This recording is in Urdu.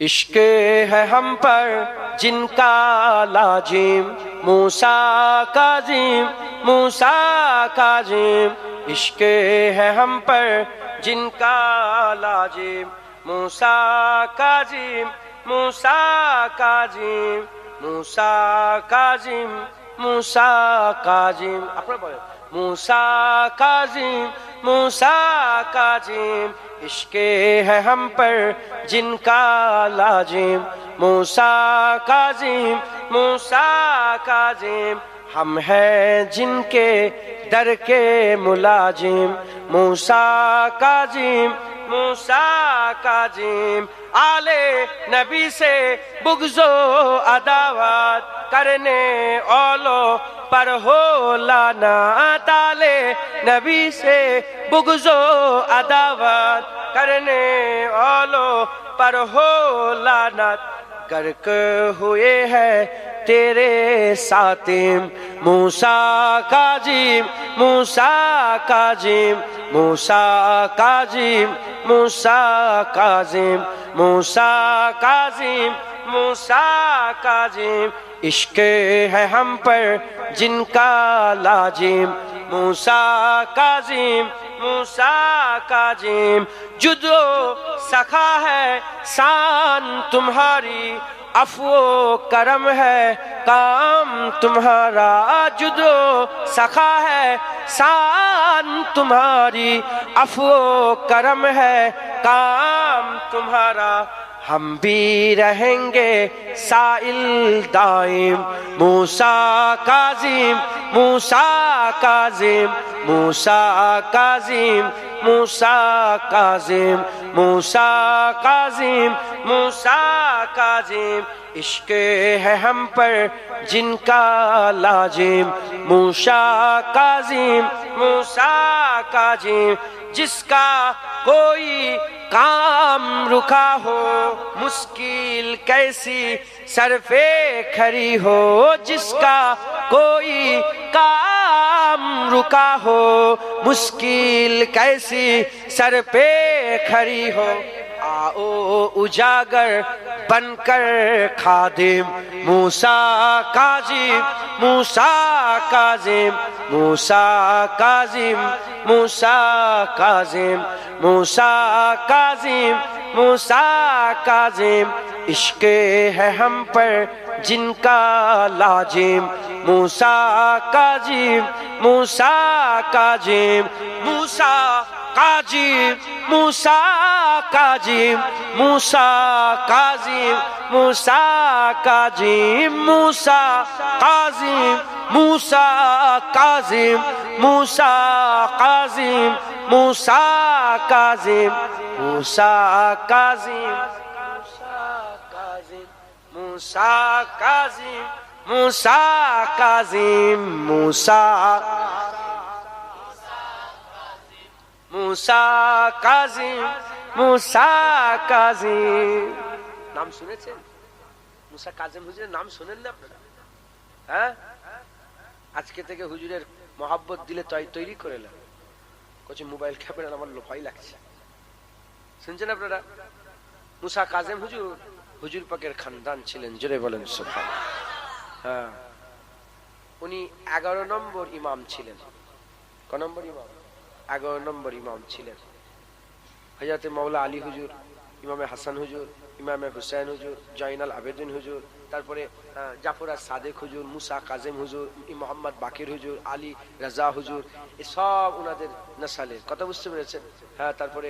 عشق ہے ہم پر جن کا لازم موسیٰ کاظم موسیٰ کاظم عشق ہے ہم پر جن کا لازم موسیٰ کاظم موسیٰ کاظم موسیٰ کاظم موسیٰ کاظم اپنے بولے موسیٰ کاظم موسیٰ کاظم عشق ہے ہم پر جن کا لازم موسیٰ کاظم موسیٰ کاظم ہم ہیں جن کے در کے ملازم موسیٰ کاظم موسیٰ کاظم آل نبی سے بغض و عداوت کرنے والوں پر ہو لعنت آل نبی سے بغض و عداوت کرنے والوں پر ہو لعنت غرق ہوئے ہیں تیرے ساتم موسیٰ کاظم موسیٰ کاظم موسیٰ کاظم موسیٰ کاظم موسیٰ کاظم موسیٰ کاظم عشق ہے ہم پر جن کا لازم موسیٰ کاظم موسیٰ کاظم جد و سخا ہے شان تمہاری عفو و کرم ہے کام تمہارا جد و سخا ہے شان تمہاری عفو و کرم ہے کام تمہارا ہم بھی رہیں گے سائل دائم موسیٰ کاظم موسیٰ کاظم موسیٰ کاظم موسیٰ کاظم موسیٰ کاظم موسیٰ کاظم عشق ہے ہم پر جن کا لازم موسیٰ کاظم موسیٰ کاظم جس کا کوئی کام رکا ہو مشکل کیسی سر پہ کھڑی ہو جس کا کوئی کام رکا ہو مشکل کیسی سر پہ کھڑی ہو آؤ اجاگر بن کر خادم موسیٰ کاظم موسیٰ کاظم موسیٰ کاظم موسیٰ کاظم موسیٰ کاظم موسیٰ کاظم عشق ہے ہم پر جن کا لازم موسیٰ کاظم موسیٰ کاظم موسیٰ کاظم موسیٰ کاظم موسیٰ کاظم موسیٰ کاظم موسیٰ کاظم موسیٰ کاظم موسیٰ کاظم موسیٰ کاظم موسیٰ کاظم موسیٰ کاظم موسیٰ کاظم موسیٰ موسیٰ کاظم موسیٰ کاظم নাম শুনেছেন মুসা কাজিম হুজুরের নাম শুনেন না আপনারা হ্যাঁ আজকে থেকে হুজুরের মহব্বত দিলে তৈরি করে নেন কোচে মোবাইল ক্যামেরা আমার ভয় লাগছে শুনছেন আপনারা মুসা কাজিম হুজুর হুজুর পাকের খানদান ছিলেন জোরে বলেন সুবহানাল্লাহ হ্যাঁ উনি 11 নম্বর ইমাম ছিলেন কত নম্বর ইমাম 11 নম্বর ইমাম ছিলেন হযরত মাওলা আলী হুজুর ইমামে হাসান হুজুর ইমামে হুসাইন হুজুর জয়নাল আবেদিন হুজুর তারপরে জাফর সাদেক হুজুর মুসা কাজিম হুজুর মোহাম্মদ বাকির হুজুর আলী রাজা হুজুর এই সব ওনাদের নসলের কথা বুঝতে পেরেছেন হ্যাঁ তারপরে